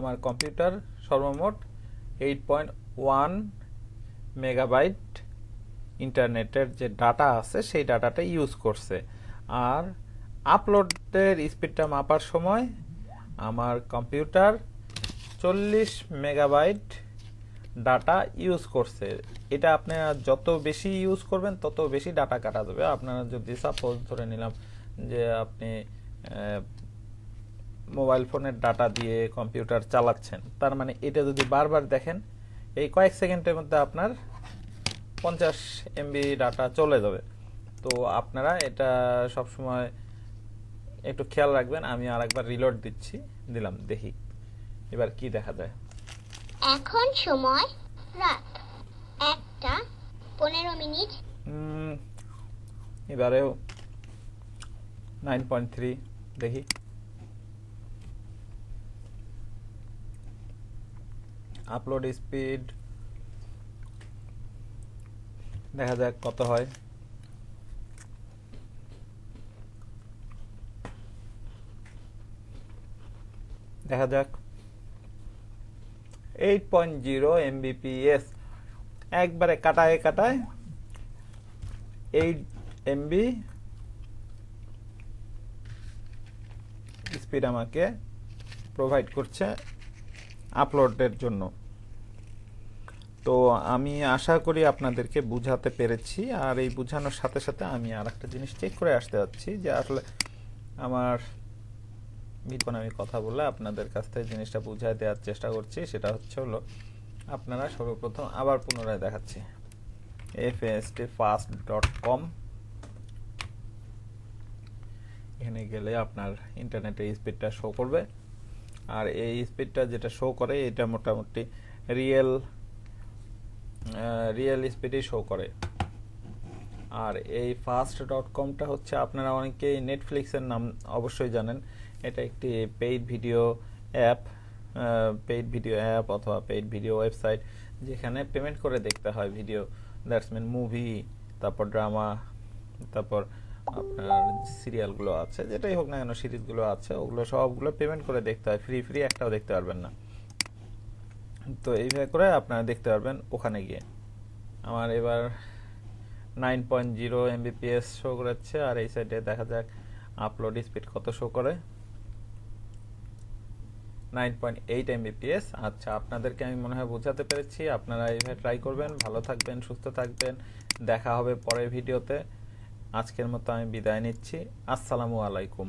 আমার কম্পিউটার সর্বমোট 8.1 মেগাবাইট ইন্টারনেটের যে ডাটা আছে সেই ডাটাটা ইউজ করছে। আর আপলোডের স্পিডটা মাপার সময় আমার কম্পিউটার 40 মেগাবাইট ডাটা ইউজ করছে। এটা আপনারা যত বেশি ইউজ করবেন তত বেশি ডাটা কাটা যাবে। আপনারা যদি সাপোজ ধরে নিলাম যে আপনি মোবাইল ফোনের ডাটা দিয়ে কম্পিউটার চালাচ্ছেন, তার মানে এটা যদি বারবার দেখেন এই কয়েক সেকেন্ডের মধ্যে আপনার 50 এমবি ডাটা চলে যাবে। তো আপনারা এটা সবসময় একটু খেয়াল রাখবেন। আমি আরেকবার রিলোড দিলাম, দেখি এবার কি দেখা যায়। এখন সময় রাত 1:15। এবারেও 9.3 দেখি। আপলোড স্পিড দেখা যাক কত হয়। দেখা যাক 8.0 mbps, একবারে কাটায় 8 এমবি স্পিড আমাকে প্রোভাইড করছে আপলোডের জন্য। তো আমি আশা করি আপনাদেরকে বুঝাতে পেরেছি। আর এই বুঝানোর সাথে সাথে আমি আর একটা জিনিস চেক করে আসতে যাচ্ছি যে আসলে আমার আমি কথা বলে আপনাদের কাছ থেকে জিনিসটা বুঝাই দেওয়ার চেষ্টা করছি। সেটা হলো আপনারা সর্বপ্রথম আবার পুনরায় দেখাচ্ছি fastfast.com। এখানে গেলে আপনার ইন্টারনেটের স্পিডটা শো করবে। আর এই স্পিডটা যেটা শো করে এটা মোটামুটি রিয়েল স্পিডই শো করে। আর এই fast.comটা হচ্ছে আপনারা অনেকেই নেটফ্লিক্সের নাম অবশ্যই জানেন। এটা একটি পেইড ভিডিও অ্যাপ অথবা পেইড ভিডিও ওয়েবসাইট, যেখানে পেমেন্ট করে দেখতে হয় ভিডিও। দ্যাটস মিন মুভি, তারপর ড্রামা, তারপর আপনার সিরিয়ালগুলো আছে, যেটাই হোক না কেন সিরিজগুলো আছে, ওগুলো সবগুলো পেমেন্ট করে দেখতে হয়। ফ্রি একটাও দেখতে পারবেন না। তো এইভাবে করে আপনারা দেখতে পারবেন ওখানে গিয়ে। আমার এবার 9.0 mbps শো করেছে। আর এই সাইডে দেখা যাক আপলোড স্পিড কত শো করে, 9.8 mbps। আচ্ছা, আপনাদেরকে আমি মনে হয় বোঝাতে পেরেছি। আপনারা এইভাবে ট্রাই করবেন। ভালো থাকবেন, সুস্থ থাকবেন। দেখা হবে পরের ভিডিওতে। আজকের মতো আমি বিদায় নিচ্ছি। আসসালামু আলাইকুম।